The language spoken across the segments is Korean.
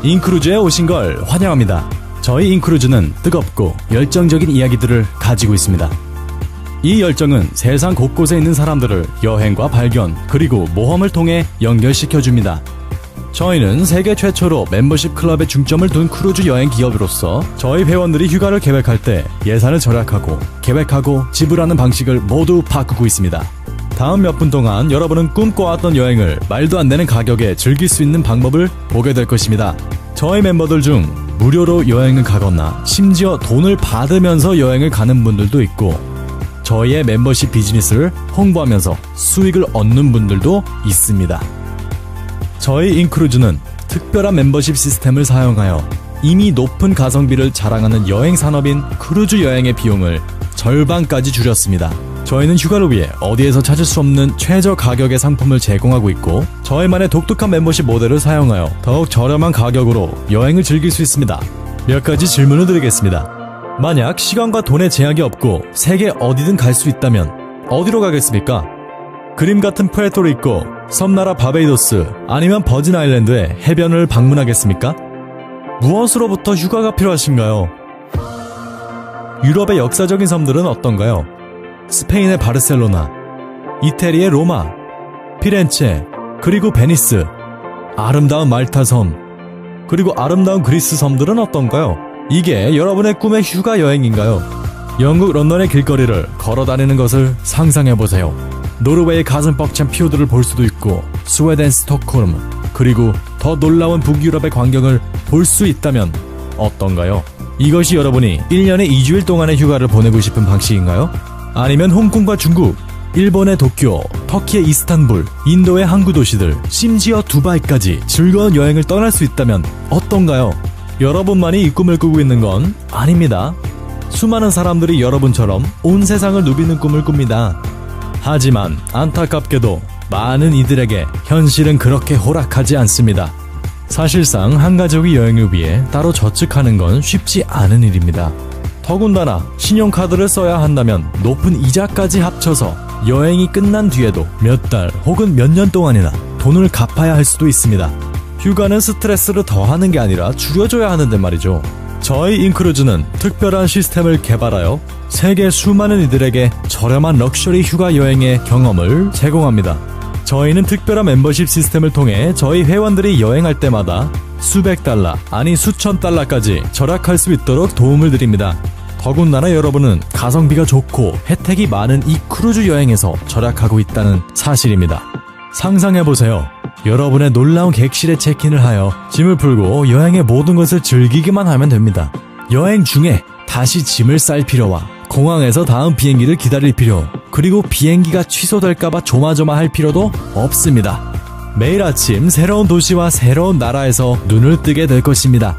인크루즈에 오신 걸 환영합니다. 저희 인크루즈는 뜨겁고 열정적인 이야기들을 가지고 있습니다. 이 열정은 세상 곳곳에 있는 사람들을 여행과 발견 그리고 모험을 통해 연결시켜줍니다. 저희는 세계 최초로 멤버십 클럽에 중점을 둔 크루즈 여행 기업으로서 저희 회원들이 휴가를 계획할 때 예산을 절약하고 계획하고 지불하는 방식을 모두 바꾸고 있습니다. 다음 몇 분 동안 여러분은 꿈꿔왔던 여행을 말도 안 되는 가격에 즐길 수 있는 방법을 보게 될 것입니다. 저희 멤버들 중 무료로 여행을 가거나 심지어 돈을 받으면서 여행을 가는 분들도 있고 저희의 멤버십 비즈니스를 홍보하면서 수익을 얻는 분들도 있습니다. 저희 인크루즈는 특별한 멤버십 시스템을 사용하여 이미 높은 가성비를 자랑하는 여행 산업인 크루즈 여행의 비용을 절반까지 줄였습니다. 저희는 휴가를 위해 어디에서 찾을 수 없는 최저 가격의 상품을 제공하고 있고 저희만의 독특한 멤버십 모델을 사용하여 더욱 저렴한 가격으로 여행을 즐길 수 있습니다. 몇 가지 질문을 드리겠습니다. 만약 시간과 돈의 제약이 없고 세계 어디든 갈 수 있다면 어디로 가겠습니까? 그림 같은 푸에르토리코, 섬나라 바베이도스 아니면 버진 아일랜드의 해변을 방문하겠습니까? 무엇으로부터 휴가가 필요하신가요? 유럽의 역사적인 섬들은 어떤가요? 스페인의 바르셀로나, 이태리의 로마, 피렌체, 그리고 베니스, 아름다운 말타 섬, 그리고 아름다운 그리스 섬들은 어떤가요? 이게 여러분의 꿈의 휴가 여행인가요? 영국 런던의 길거리를 걸어다니는 것을 상상해보세요. 노르웨이의 가슴 벅찬 피오드를 볼 수도 있고 스웨덴 스톡홀m 그리고 더 놀라운 북유럽의 광경을 볼 수 있다면 어떤가요? 이것이 여러분이 1년에 2주일 동안의 휴가를 보내고 싶은 방식인가요? 아니면 홍콩과 중국, 일본의 도쿄, 터키의 이스탄불, 인도의 항구 도시들, 심지어 두바이까지 즐거운 여행을 떠날 수 있다면 어떤가요? 여러분만이 이 꿈을 꾸고 있는 건 아닙니다. 수많은 사람들이 여러분처럼 온 세상을 누비는 꿈을 꿉니다. 하지만 안타깝게도 많은 이들에게 현실은 그렇게 호락하지 않습니다. 사실상 한 가족이 여행을 위해 따로 저축하는 건 쉽지 않은 일입니다. 더군다나 신용카드를 써야 한다면 높은 이자까지 합쳐서 여행이 끝난 뒤에도 몇 달 혹은 몇 년 동안이나 돈을 갚아야 할 수도 있습니다. 휴가는 스트레스를 더하는 게 아니라 줄여줘야 하는데 말이죠. 저희 인크루즈는 특별한 시스템을 개발하여 세계 수많은 이들에게 저렴한 럭셔리 휴가 여행의 경험을 제공합니다. 저희는 특별한 멤버십 시스템을 통해 저희 회원들이 여행할 때마다 수백 달러, 아니 수천 달러까지 절약할 수 있도록 도움을 드립니다. 더군다나 여러분은 가성비가 좋고 혜택이 많은 이 크루즈 여행에서 절약하고 있다는 사실입니다. 상상해보세요. 여러분의 놀라운 객실에 체크인을 하여 짐을 풀고 여행의 모든 것을 즐기기만 하면 됩니다. 여행 중에 다시 짐을 쌀 필요와 공항에서 다음 비행기를 기다릴 필요, 그리고 비행기가 취소될까봐 조마조마할 필요도 없습니다. 매일 아침 새로운 도시와 새로운 나라에서 눈을 뜨게 될 것입니다.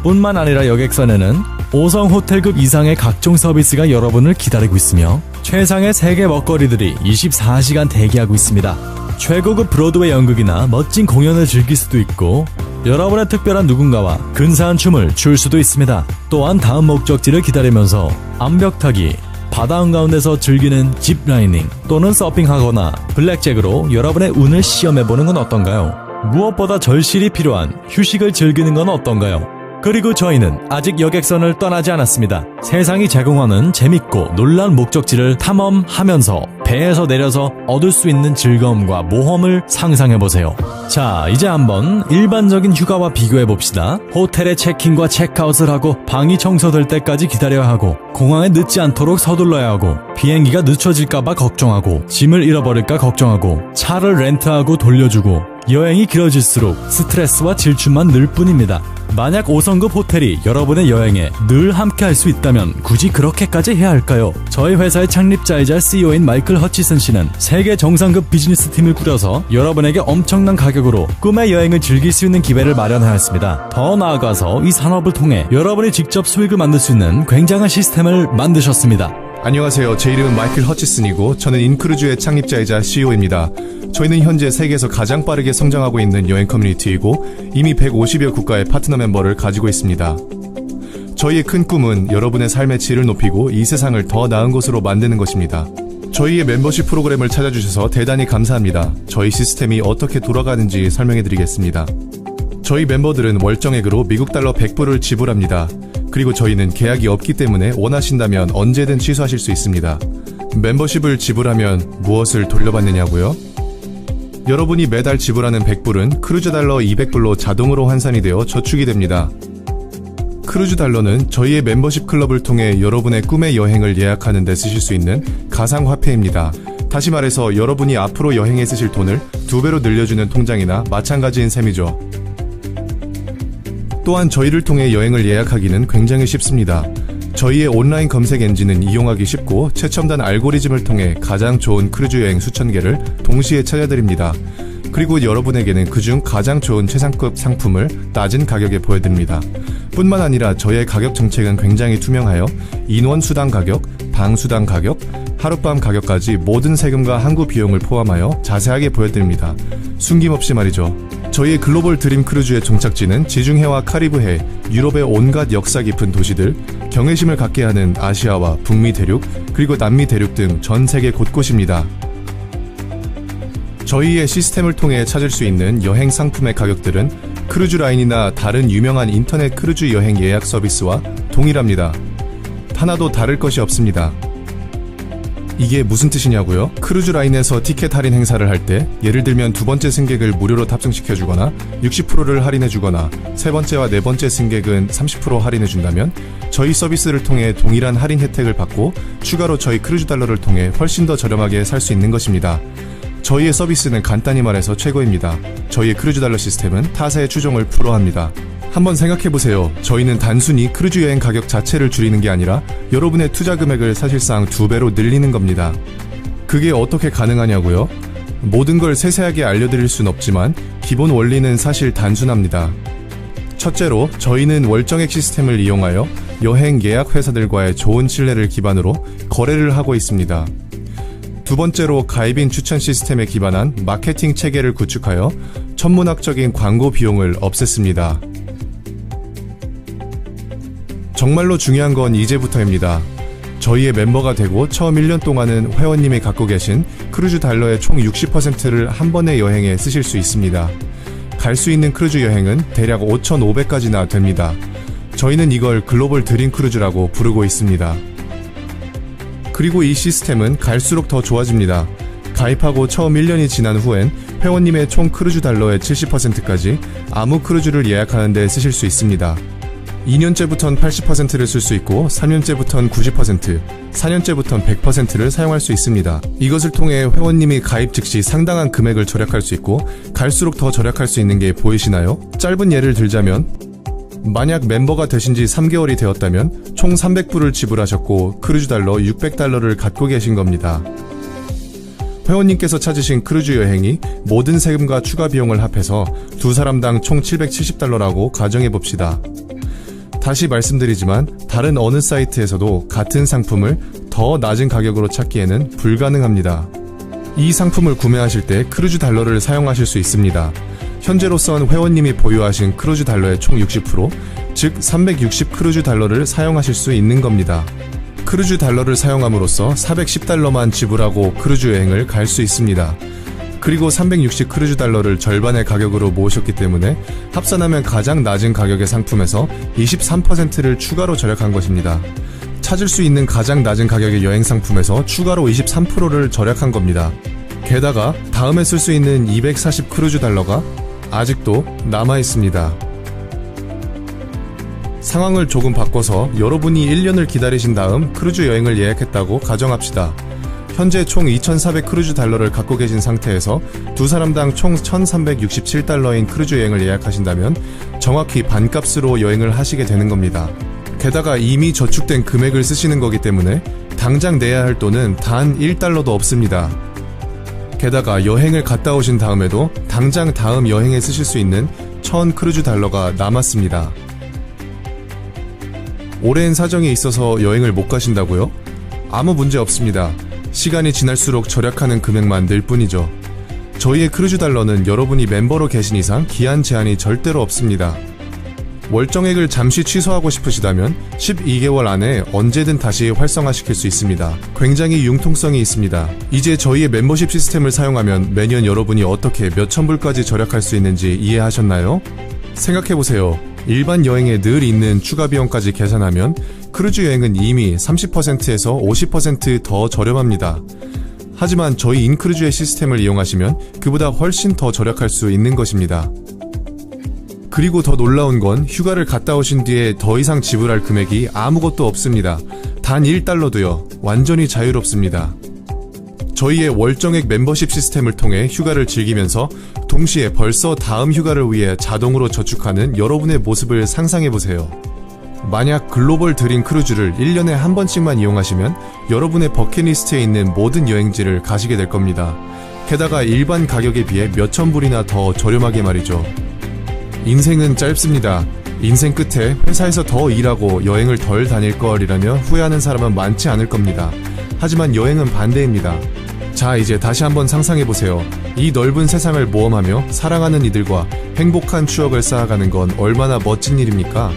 뿐만 아니라 여객선에는 5성 호텔급 이상의 각종 서비스가 여러분을 기다리고 있으며 최상의 세계 먹거리들이 24시간 대기하고 있습니다. 최고급 브로드웨이 연극이나 멋진 공연을 즐길 수도 있고 여러분의 특별한 누군가와 근사한 춤을 출 수도 있습니다. 또한 다음 목적지를 기다리면서 암벽타기, 바다 한가운데서 즐기는 짚라이닝 또는 서핑하거나 블랙잭으로 여러분의 운을 시험해보는 건 어떤가요? 무엇보다 절실히 필요한 휴식을 즐기는 건 어떤가요? 그리고 저희는 아직 여객선을 떠나지 않았습니다. 세상이 제공하는 재밌고 놀라운 목적지를 탐험하면서 배에서 내려서 얻을 수 있는 즐거움과 모험을 상상해보세요. 자, 이제 한번 일반적인 휴가와 비교해봅시다. 호텔에 체크인과 체크아웃을 하고 방이 청소될 때까지 기다려야 하고 공항에 늦지 않도록 서둘러야 하고 비행기가 늦춰질까봐 걱정하고 짐을 잃어버릴까 걱정하고 차를 렌트하고 돌려주고 여행이 길어질수록 스트레스와 질투만 늘 뿐입니다. 만약 5성급 호텔이 여러분의 여행에 늘 함께 할 수 있다면 굳이 그렇게까지 해야 할까요? 저희 회사의 창립자이자 CEO인 마이클 허치슨 씨는 세계 정상급 비즈니스 팀을 꾸려서 여러분에게 엄청난 가격으로 꿈의 여행을 즐길 수 있는 기회를 마련하였습니다. 더 나아가서 이 산업을 통해 여러분이 직접 수익을 만들 수 있는 굉장한 시스템을 만드셨습니다. 안녕하세요. 제 이름은 마이클 허치슨이고 저는 인크루즈의 창립자이자 CEO입니다. 저희는 현재 세계에서 가장 빠르게 성장하고 있는 여행 커뮤니티이고 이미 150여 국가의 파트너 멤버를 가지고 있습니다. 저희의 큰 꿈은 여러분의 삶의 질을 높이고 이 세상을 더 나은 곳으로 만드는 것입니다. 저희의 멤버십 프로그램을 찾아주셔서 대단히 감사합니다. 저희 시스템이 어떻게 돌아가는지 설명해드리겠습니다. 저희 멤버들은 월정액으로 미국 달러 100불을 지불합니다. 그리고 저희는 계약이 없기 때문에 원하신다면 언제든 취소하실 수 있습니다. 멤버십을 지불하면 무엇을 돌려받느냐고요? 여러분이 매달 지불하는 100불은 크루즈 달러 200불로 자동으로 환산이 되어 저축이 됩니다. 크루즈 달러는 저희의 멤버십 클럽을 통해 여러분의 꿈의 여행을 예약하는 데 쓰실 수 있는 가상화폐입니다. 다시 말해서 여러분이 앞으로 여행에 쓰실 돈을 2배로 늘려주는 통장이나 마찬가지인 셈이죠. 또한 저희를 통해 여행을 예약하기는 굉장히 쉽습니다. 저희의 온라인 검색 엔진은 이용하기 쉽고 최첨단 알고리즘을 통해 가장 좋은 크루즈 여행 수천 개를 동시에 찾아드립니다. 그리고 여러분에게는 그중 가장 좋은 최상급 상품을 낮은 가격에 보여드립니다. 뿐만 아니라 저희의 가격 정책은 굉장히 투명하여 인원 수당 가격, 방 수당 가격, 하룻밤 가격까지 모든 세금과 항구 비용을 포함하여 자세하게 보여드립니다. 숨김없이 말이죠. 저희의 글로벌 드림 크루즈의 종착지는 지중해와 카리브해, 유럽의 온갖 역사 깊은 도시들, 경외심을 갖게 하는 아시아와 북미 대륙, 그리고 남미 대륙 등 전 세계 곳곳입니다. 저희의 시스템을 통해 찾을 수 있는 여행 상품의 가격들은 크루즈 라인이나 다른 유명한 인터넷 크루즈 여행 예약 서비스와 동일합니다. 하나도 다를 것이 없습니다. 이게 무슨 뜻이냐고요? 크루즈 라인에서 티켓 할인 행사를 할 때 예를 들면 두 번째 승객을 무료로 탑승시켜주거나 60%를 할인해주거나 세 번째와 네 번째 승객은 30% 할인해준다면 저희 서비스를 통해 동일한 할인 혜택을 받고 추가로 저희 크루즈 달러를 통해 훨씬 더 저렴하게 살 수 있는 것입니다. 저희의 서비스는 간단히 말해서 최고입니다. 저희의 크루즈 달러 시스템은 타사의 추종을 불허합니다. 한번 생각해보세요. 저희는 단순히 크루즈 여행 가격 자체를 줄이는 게 아니라 여러분의 투자 금액을 사실상 2배로 늘리는 겁니다. 그게 어떻게 가능하냐고요? 모든 걸 세세하게 알려드릴 순 없지만 기본 원리는 사실 단순합니다. 첫째로 저희는 월정액 시스템을 이용하여 여행 예약 회사들과의 좋은 신뢰를 기반으로 거래를 하고 있습니다. 두 번째로 가입인 추천 시스템에 기반한 마케팅 체계를 구축하여 천문학적인 광고 비용을 없앴습니다. 정말로 중요한 건 이제부터입니다. 저희의 멤버가 되고 처음 1년 동안은 회원님이 갖고 계신 크루즈 달러의 총 60%를 한 번의 여행에 쓰실 수 있습니다. 갈 수 있는 크루즈 여행은 대략 5,500까지나 됩니다. 저희는 이걸 글로벌 드림 크루즈라고 부르고 있습니다. 그리고 이 시스템은 갈수록 더 좋아집니다. 가입하고 처음 1년이 지난 후엔 회원님의 총 크루즈 달러의 70%까지 아무 크루즈를 예약하는 데 쓰실 수 있습니다. 2년째부턴 80%를 쓸 수 있고 3년째부턴 90%, 4년째부턴 100%를 사용할 수 있습니다. 이것을 통해 회원님이 가입 즉시 상당한 금액을 절약할 수 있고 갈수록 더 절약할 수 있는 게 보이시나요? 짧은 예를 들자면 만약 멤버가 되신 지 3개월이 되었다면 총 300불을 지불하셨고 크루즈 달러 600달러를 갖고 계신 겁니다. 회원님께서 찾으신 크루즈 여행이 모든 세금과 추가 비용을 합해서 두 사람당 총 770달러라고 가정해봅시다. 다시 말씀드리지만 다른 어느 사이트에서도 같은 상품을 더 낮은 가격으로 찾기에는 불가능합니다. 이 상품을 구매하실 때 크루즈 달러를 사용하실 수 있습니다. 현재로선 회원님이 보유하신 크루즈 달러의 총 60%, 즉 360 크루즈 달러를 사용하실 수 있는 겁니다. 크루즈 달러를 사용함으로써 410달러만 지불하고 크루즈 여행을 갈 수 있습니다. 그리고 360 크루즈 달러를 절반의 가격으로 모으셨기 때문에 합산하면 가장 낮은 가격의 상품에서 23%를 추가로 절약한 것입니다. 찾을 수 있는 가장 낮은 가격의 여행 상품에서 추가로 23%를 절약한 겁니다. 게다가 다음에 쓸 수 있는 240 크루즈 달러가 아직도 남아있습니다. 상황을 조금 바꿔서 여러분이 1년을 기다리신 다음 크루즈 여행을 예약했다고 가정합시다. 현재 총 2,400 크루즈 달러를 갖고 계신 상태에서 두 사람당 총 1,367달러인 크루즈 여행을 예약하신다면 정확히 반값으로 여행을 하시게 되는 겁니다. 게다가 이미 저축된 금액을 쓰시는 거기 때문에 당장 내야 할 돈은 단 1달러도 없습니다. 게다가 여행을 갔다 오신 다음에도 당장 다음 여행에 쓰실 수 있는 1,000 크루즈 달러가 남았습니다. 오랜 사정이 있어서 여행을 못 가신다고요? 아무 문제 없습니다. 시간이 지날수록 절약하는 금액만 늘 뿐이죠. 저희의 크루즈 달러는 여러분이 멤버로 계신 이상 기한 제한이 절대로 없습니다. 월정액을 잠시 취소하고 싶으시다면 12개월 안에 언제든 다시 활성화시킬 수 있습니다. 굉장히 융통성이 있습니다. 이제 저희의 멤버십 시스템을 사용하면 매년 여러분이 어떻게 몇천 불까지 절약할 수 있는지 이해하셨나요? 생각해보세요. 일반 여행에 늘 있는 추가 비용까지 계산하면 크루즈 여행은 이미 30%에서 50% 더 저렴합니다. 하지만 저희 인크루즈의 시스템을 이용하시면 그보다 훨씬 더 절약할 수 있는 것입니다. 그리고 더 놀라운 건 휴가를 갔다 오신 뒤에 더 이상 지불할 금액이 아무것도 없습니다. 단 1달러도요. 완전히 자유롭습니다. 저희의 월정액 멤버십 시스템을 통해 휴가를 즐기면서 동시에 벌써 다음 휴가를 위해 자동으로 저축하는 여러분의 모습을 상상해보세요. 만약 글로벌 드림 크루즈를 1년에 한 번씩만 이용하시면 여러분의 버킷리스트에 있는 모든 여행지를 가시게 될 겁니다. 게다가 일반 가격에 비해 몇천 불이나 더 저렴하게 말이죠. 인생은 짧습니다. 인생 끝에 회사에서 더 일하고 여행을 덜 다닐 걸이라며 후회하는 사람은 많지 않을 겁니다. 하지만 여행은 반대입니다. 자, 이제 다시 한번 상상해보세요. 이 넓은 세상을 모험하며 사랑하는 이들과 행복한 추억을 쌓아가는 건 얼마나 멋진 일입니까?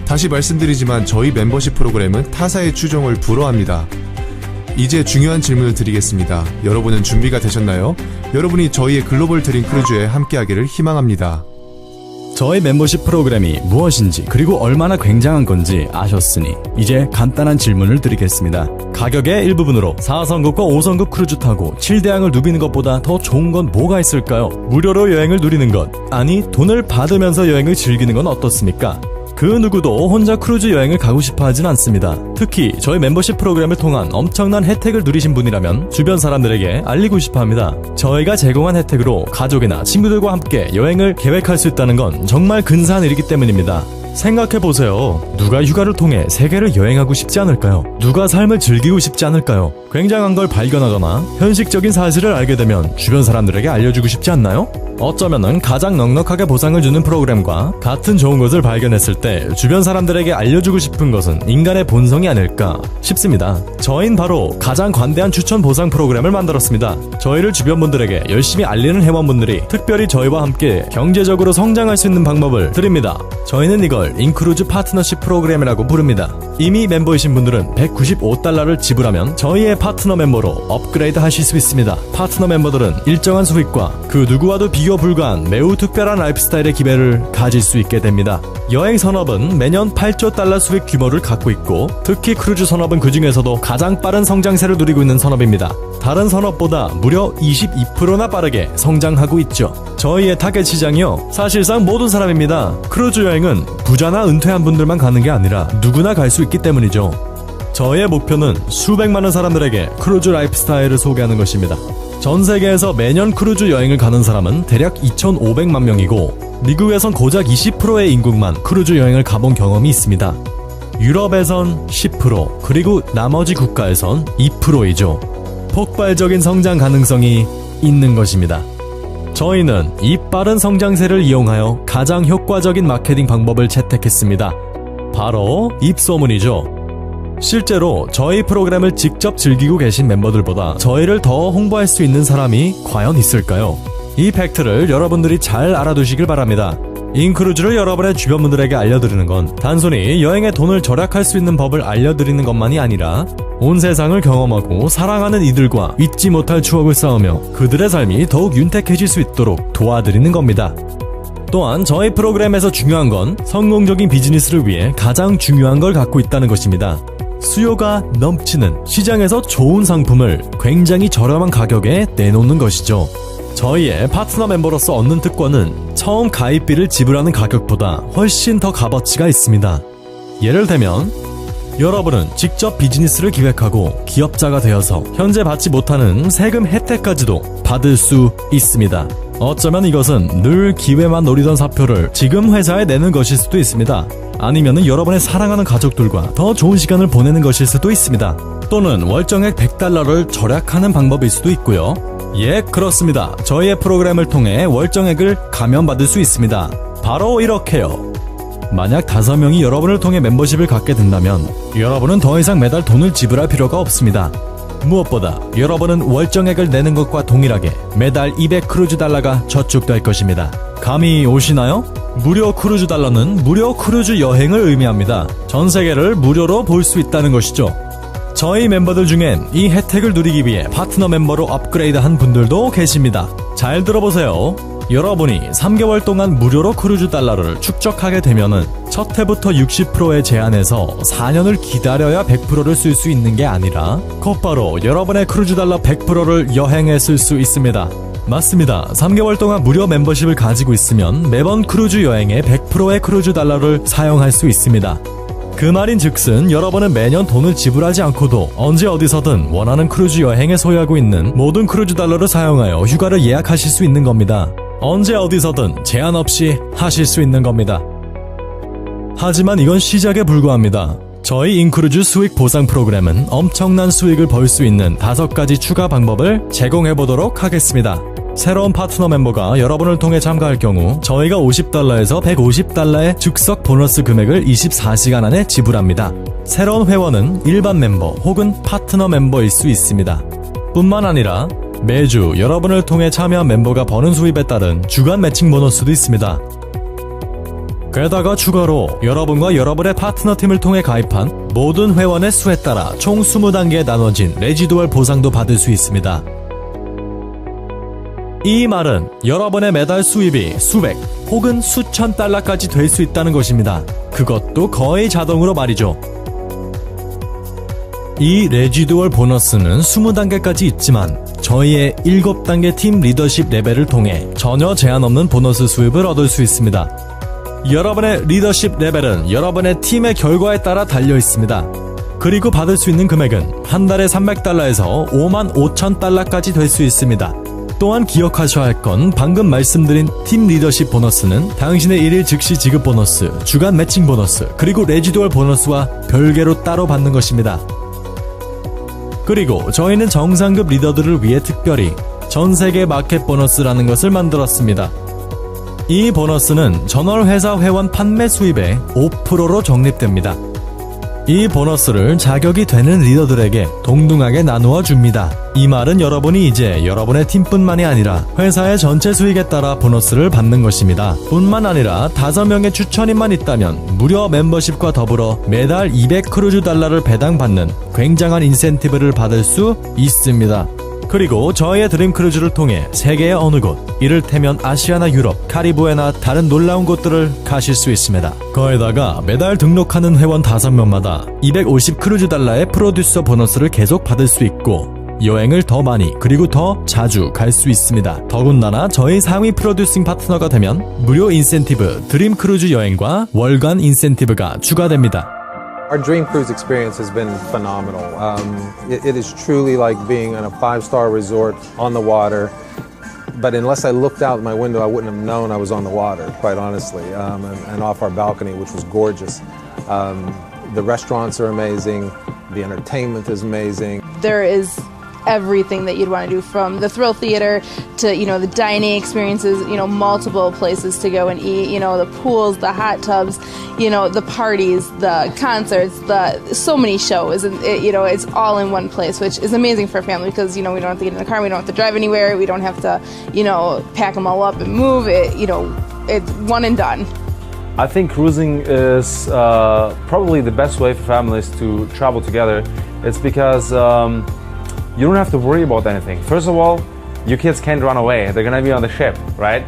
다시 말씀드리지만 저희 멤버십 프로그램은 타사의 추종을 불허합니다. 이제 중요한 질문을 드리겠습니다. 여러분은 준비가 되셨나요? 여러분이 저희의 글로벌 드림 크루즈에 함께하기를 희망합니다. 저희 멤버십 프로그램이 무엇인지 그리고 얼마나 굉장한 건지 아셨으니 이제 간단한 질문을 드리겠습니다. 가격의 일부분으로 4성급과 5성급 크루즈 타고 7대양을 누비는 것보다 더 좋은 건 뭐가 있을까요? 무료로 여행을 누리는 것, 아니 돈을 받으면서 여행을 즐기는 건 어떻습니까? 그 누구도 혼자 크루즈 여행을 가고 싶어 하진 않습니다. 특히 저희 멤버십 프로그램을 통한 엄청난 혜택을 누리신 분이라면 주변 사람들에게 알리고 싶어 합니다. 저희가 제공한 혜택으로 가족이나 친구들과 함께 여행을 계획할 수 있다는 건 정말 근사한 일이기 때문입니다. 생각해보세요. 누가 휴가를 통해 세계를 여행하고 싶지 않을까요? 누가 삶을 즐기고 싶지 않을까요? 굉장한 걸 발견하거나 현실적인 사실을 알게 되면 주변 사람들에게 알려주고 싶지 않나요? 어쩌면은 가장 넉넉하게 보상을 주는 프로그램과 같은 좋은 것을 발견했을 때 주변 사람들에게 알려주고 싶은 것은 인간의 본성이 아닐까 싶습니다. 저희는 바로 가장 관대한 추천 보상 프로그램을 만들었습니다. 저희를 주변 분들에게 열심히 알리는 회원분들이 특별히 저희와 함께 경제적으로 성장할 수 있는 방법을 드립니다. 저희는 이걸 인크루즈 파트너십 프로그램이라고 부릅니다. 이미 멤버이신 분들은 195달러를 지불하면 저희의 파트너 멤버로 업그레이드 하실 수 있습니다. 파트너 멤버들은 일정한 수익과 그 누구와도 비교 불가한 매우 특별한 라이프스타일의 기회를 가질 수 있게 됩니다. 여행 산업은 매년 8조 달러 수익 규모를 갖고 있고 특히 크루즈 산업은 그 중에서도 가장 빠른 성장세를 누리고 있는 산업입니다. 다른 산업보다 무려 22%나 빠르게 성장하고 있죠. 저희의 타겟 시장이요, 사실상 모든 사람입니다. 크루즈 여행은 부자나 은퇴한 분들만 가는 게 아니라 누구나 갈 수 있기 때문이죠. 저희의 목표는 수백만의 사람들에게 크루즈 라이프 스타일을 소개하는 것입니다. 전 세계에서 매년 크루즈 여행을 가는 사람은 대략 2,500만 명이고 미국에선 고작 20%의 인구만 크루즈 여행을 가본 경험이 있습니다. 유럽에선 10%, 그리고 나머지 국가에선 2%이죠. 폭발적인 성장 가능성이 있는 것입니다. 저희는 이 빠른 성장세를 이용하여 가장 효과적인 마케팅 방법을 채택했습니다. 바로 입소문이죠. 실제로 저희 프로그램을 직접 즐기고 계신 멤버들보다 저희를 더 홍보할 수 있는 사람이 과연 있을까요? 이 팩트를 여러분들이 잘 알아두시길 바랍니다. 인크루즈를 여러분의 주변 분들에게 알려드리는 건 단순히 여행에 돈을 절약할 수 있는 법을 알려드리는 것만이 아니라 온 세상을 경험하고 사랑하는 이들과 잊지 못할 추억을 쌓으며 그들의 삶이 더욱 윤택해질 수 있도록 도와드리는 겁니다. 또한 저희 프로그램에서 중요한 건 성공적인 비즈니스를 위해 가장 중요한 걸 갖고 있다는 것입니다. 수요가 넘치는 시장에서 좋은 상품을 굉장히 저렴한 가격에 내놓는 것이죠. 저희의 파트너 멤버로서 얻는 특권은 처음 가입비를 지불하는 가격보다 훨씬 더 값어치가 있습니다. 예를 들면 여러분은 직접 비즈니스를 기획하고 기업자가 되어서 현재 받지 못하는 세금 혜택까지도 받을 수 있습니다. 어쩌면 이것은 늘 기회만 노리던 사표를 지금 회사에 내는 것일 수도 있습니다. 아니면 여러분의 사랑하는 가족들과 더 좋은 시간을 보내는 것일 수도 있습니다. 또는 월정액 100달러를 절약하는 방법일 수도 있고요. 예, 그렇습니다. 저희의 프로그램을 통해 월정액을 감면받을 수 있습니다. 바로 이렇게요. 만약 5명이 여러분을 통해 멤버십을 갖게 된다면 여러분은 더 이상 매달 돈을 지불할 필요가 없습니다. 무엇보다 여러분은 월정액을 내는 것과 동일하게 매달 200 크루즈 달러가 저축될 것입니다. 감이 오시나요? 무료 크루즈 달러는 무료 크루즈 여행을 의미합니다. 전 세계를 무료로 볼 수 있다는 것이죠. 저희 멤버들 중엔 이 혜택을 누리기 위해 파트너 멤버로 업그레이드한 분들도 계십니다. 잘 들어보세요. 여러분이 3개월 동안 무료로 크루즈 달러를 축적하게 되면은 첫 해부터 60%에 제한해서 4년을 기다려야 100%를 쓸 수 있는 게 아니라 곧바로 여러분의 크루즈 달러 100%를 여행에 쓸 수 있습니다. 맞습니다. 3개월 동안 무료 멤버십을 가지고 있으면 매번 크루즈 여행에 100%의 크루즈 달러를 사용할 수 있습니다. 그 말인즉슨 여러분은 매년 돈을 지불하지 않고도 언제 어디서든 원하는 크루즈 여행에 소유하고 있는 모든 크루즈 달러를 사용하여 휴가를 예약하실 수 있는 겁니다. 언제 어디서든 제한 없이 하실 수 있는 겁니다. 하지만 이건 시작에 불과합니다. 저희 인크루즈 수익 보상 프로그램은 엄청난 수익을 벌 수 있는 5가지 추가 방법을 제공해 보도록 하겠습니다. 새로운 파트너 멤버가 여러분을 통해 참가할 경우 저희가 $50에서 $150의 즉석 보너스 금액을 24시간 안에 지불합니다. 새로운 회원은 일반 멤버 혹은 파트너 멤버일 수 있습니다. 뿐만 아니라 매주 여러분을 통해 참여한 멤버가 버는 수입에 따른 주간 매칭 보너스도 있습니다. 게다가 추가로 여러분과 여러분의 파트너 팀을 통해 가입한 모든 회원의 수에 따라 총 20단계에 나눠진 레지두얼 보상도 받을 수 있습니다. 이 말은 여러분의 매달 수입이 수백 혹은 수천 달러까지 될 수 있다는 것입니다. 그것도 거의 자동으로 말이죠. 이 레지두얼 보너스는 20단계까지 있지만 저희의 7단계 팀 리더십 레벨을 통해 전혀 제한 없는 보너스 수입을 얻을 수 있습니다. 여러분의 리더십 레벨은 여러분의 팀의 결과에 따라 달려 있습니다. 그리고 받을 수 있는 금액은 한 달에 $300에서 $55,000까지 될 수 있습니다. 또한 기억하셔야 할 건 방금 말씀드린 팀 리더십 보너스는 당신의 1일 즉시 지급 보너스, 주간 매칭 보너스, 그리고 레지두얼 보너스와 별개로 따로 받는 것입니다. 그리고 저희는 정상급 리더들을 위해 특별히 전세계 마켓 보너스라는 것을 만들었습니다. 이 보너스는 전월 회사 회원 판매 수입의 5%로 적립됩니다. 이 보너스를 자격이 되는 리더들에게 동등하게 나누어 줍니다. 이 말은 여러분이 이제 여러분의 팀뿐만이 아니라 회사의 전체 수익에 따라 보너스를 받는 것입니다. 뿐만 아니라 5명의 추천인만 있다면 무료 멤버십과 더불어 매달 200크루즈 달러를 배당받는 굉장한 인센티브를 받을 수 있습니다. 그리고 저희의 드림 크루즈를 통해 세계의 어느 곳, 이를테면 아시아나 유럽, 카리브해나 다른 놀라운 곳들을 가실 수 있습니다. 거기다가 매달 등록하는 회원 5명마다 250 크루즈 달러의 프로듀서 보너스를 계속 받을 수 있고 여행을 더 많이 그리고 더 자주 갈 수 있습니다. 더군다나 저희 상위 프로듀싱 파트너가 되면 무료 인센티브 드림 크루즈 여행과 월간 인센티브가 추가됩니다. Our dream cruise experience has been phenomenal. It is truly like being in a 5-star resort on the water. But unless I looked out my window, I wouldn't have known I was on the water, quite honestly, and off our balcony, which was gorgeous. The restaurants are amazing. The entertainment is amazing. There is everything that you'd want to do, from the thrill theater to, the dining experiences, multiple places to go and eat, the pools, the hot tubs, the parties, the concerts, so many shows, and it's all in one place, which is amazing for a family because, we don't have to get in the car, we don't have to drive anywhere, we don't have to, pack them all up and move it, it's one and done. I think cruising is probably the best way for families to travel together. It's because you don't have to worry about anything. First of all, your kids can't run away. They're gonna be on the ship, right?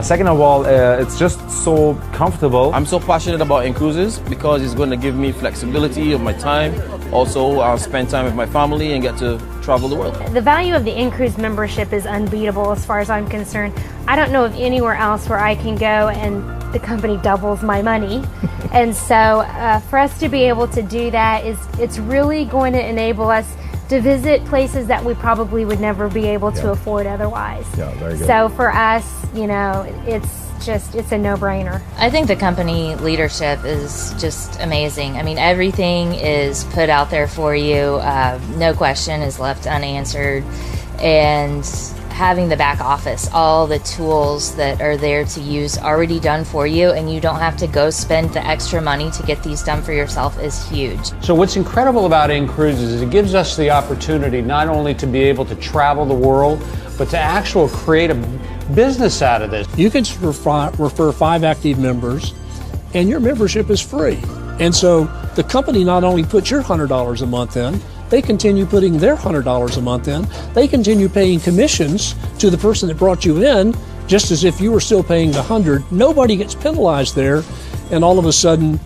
Second of all, it's just so comfortable. I'm so passionate about cruises because it's going to give me flexibility of my time. Also, I'll spend time with my family and get to travel the world. The value of the in-cruise membership is unbeatable as far as I'm concerned. I don't know of anywhere else where I can go and the company doubles my money. And so for us to be able to do that, it's really going to enable us to visit places that we probably would never be able to afford otherwise. Yeah, very good. So for us, it's a no-brainer. I think the company leadership is just amazing. I mean, everything is put out there for you. No question is left unanswered. And having the back office, all the tools that are there to use already done for you, and you don't have to go spend the extra money to get these done for yourself is huge. So what's incredible about In-Cruises is it gives us the opportunity not only to be able to travel the world, but to actually create a business out of this. You can refer 5 active members, and your membership is free. And so the company not only puts your $100 a month in, they continue putting their $100 a month in. They continue paying commissions to the person that brought you in just as if you were still paying the $100. Nobody gets penalized there, and all of a sudden,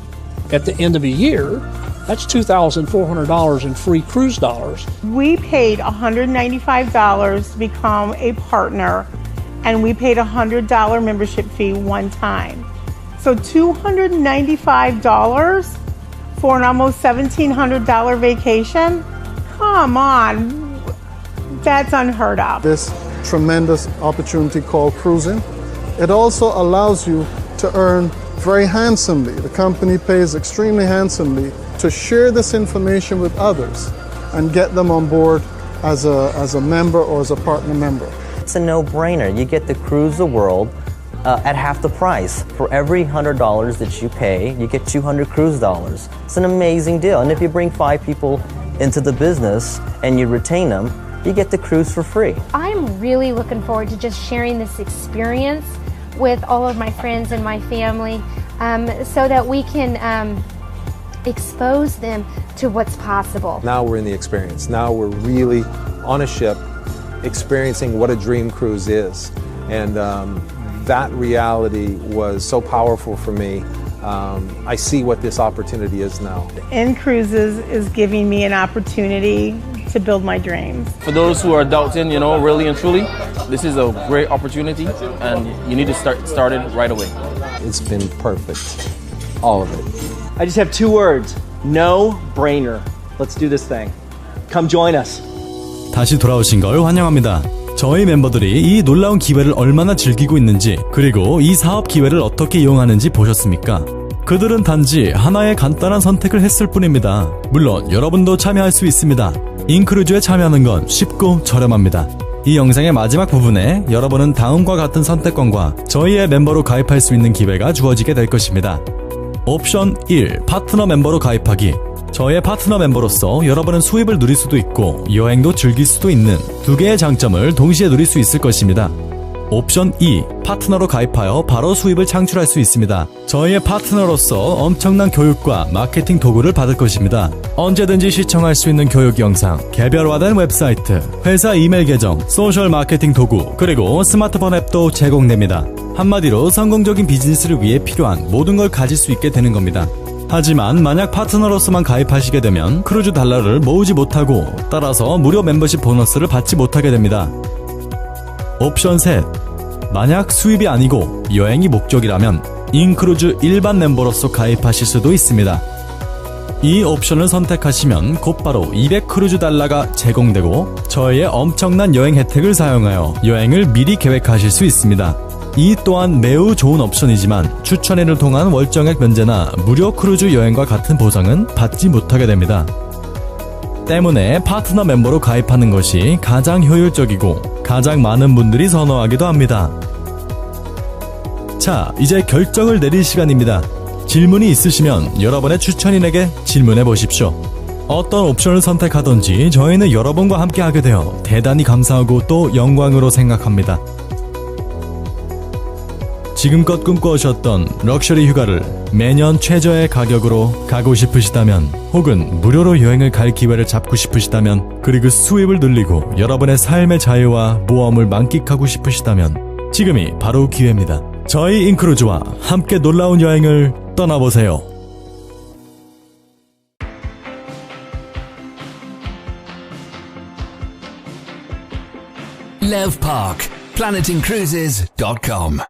at the end of a year, that's $2,400 in free cruise dollars. We paid $195 to become a partner, and we paid a $100 membership fee one time. So $295 for an almost $1,700 vacation? Come on, that's unheard of. This tremendous opportunity called cruising. It also allows you to earn very handsomely. The company pays extremely handsomely to share this information with others and get them on board as a member or as a partner member. It's a no-brainer. You get to cruise the world at half the price. For every $100 that you pay, you get 200 cruise dollars. It's an amazing deal. And if you bring 5 people into the business and you retain them, you get to cruise for free. I'm really looking forward to just sharing this experience with all of my friends and my family so that we can expose them to what's possible. Now we're in the experience. Now we're really on a ship experiencing what a dream cruise is. And that reality was so powerful for me. I see what this opportunity is now. Cruises is giving me an opportunity to build my dreams. For those who are doubting, really and truly, this is a great opportunity, and you need to start it right away. It's been perfect, all of it. I just have 2 words, no brainer. Let's do this thing. Come join us. 다시 돌아오신 걸 환영합니다. 저희 멤버들이 이 놀라운 기회를 얼마나 즐기고 있는지, 그리고 이 사업 기회를 어떻게 이용하는지 보셨습니까? 그들은 단지 하나의 간단한 선택을 했을 뿐입니다. 물론 여러분도 참여할 수 있습니다. 인크루즈에 참여하는 건 쉽고 저렴합니다. 이 영상의 마지막 부분에 여러분은 다음과 같은 선택권과 저희의 멤버로 가입할 수 있는 기회가 주어지게 될 것입니다. 옵션 1. 파트너 멤버로 가입하기. 저의 파트너 멤버로서 여러분은 수입을 누릴 수도 있고 여행도 즐길 수도 있는 2개의 장점을 동시에 누릴 수 있을 것입니다. 옵션 2. 파트너로 가입하여 바로 수입을 창출할 수 있습니다. 저희의 파트너로서 엄청난 교육과 마케팅 도구를 받을 것입니다. 언제든지 시청할 수 있는 교육 영상, 개별화된 웹사이트, 회사 이메일 계정, 소셜 마케팅 도구, 그리고 스마트폰 앱도 제공됩니다. 한마디로 성공적인 비즈니스를 위해 필요한 모든 걸 가질 수 있게 되는 겁니다. 하지만 만약 파트너로서만 가입하시게 되면 크루즈 달러를 모으지 못하고 따라서 무료 멤버십 보너스를 받지 못하게 됩니다. 옵션 3. 만약 수입이 아니고 여행이 목적이라면 인크루즈 일반 멤버로서 가입하실 수도 있습니다. 이 옵션을 선택하시면 곧바로 200 크루즈 달러가 제공되고 저희의 엄청난 여행 혜택을 사용하여 여행을 미리 계획하실 수 있습니다. 이 또한 매우 좋은 옵션이지만 추천회를 통한 월정액 면제나 무료 크루즈 여행과 같은 보상은 받지 못하게 됩니다. 때문에 파트너 멤버로 가입하는 것이 가장 효율적이고 가장 많은 분들이 선호하기도 합니다. 자, 이제 결정을 내릴 시간입니다. 질문이 있으시면 여러분의 추천인에게 질문해 보십시오. 어떤 옵션을 선택하든지 저희는 여러분과 함께 하게 되어 대단히 감사하고 또 영광으로 생각합니다. 지금껏 꿈꿔오셨던 럭셔리 휴가를 매년 최저의 가격으로 가고 싶으시다면, 혹은 무료로 여행을 갈 기회를 잡고 싶으시다면, 그리고 수입을 늘리고 여러분의 삶의 자유와 모험을 만끽하고 싶으시다면 지금이 바로 기회입니다. 저희 인크루즈와 함께 놀라운 여행을 떠나보세요. Lev Park, planetincruises.com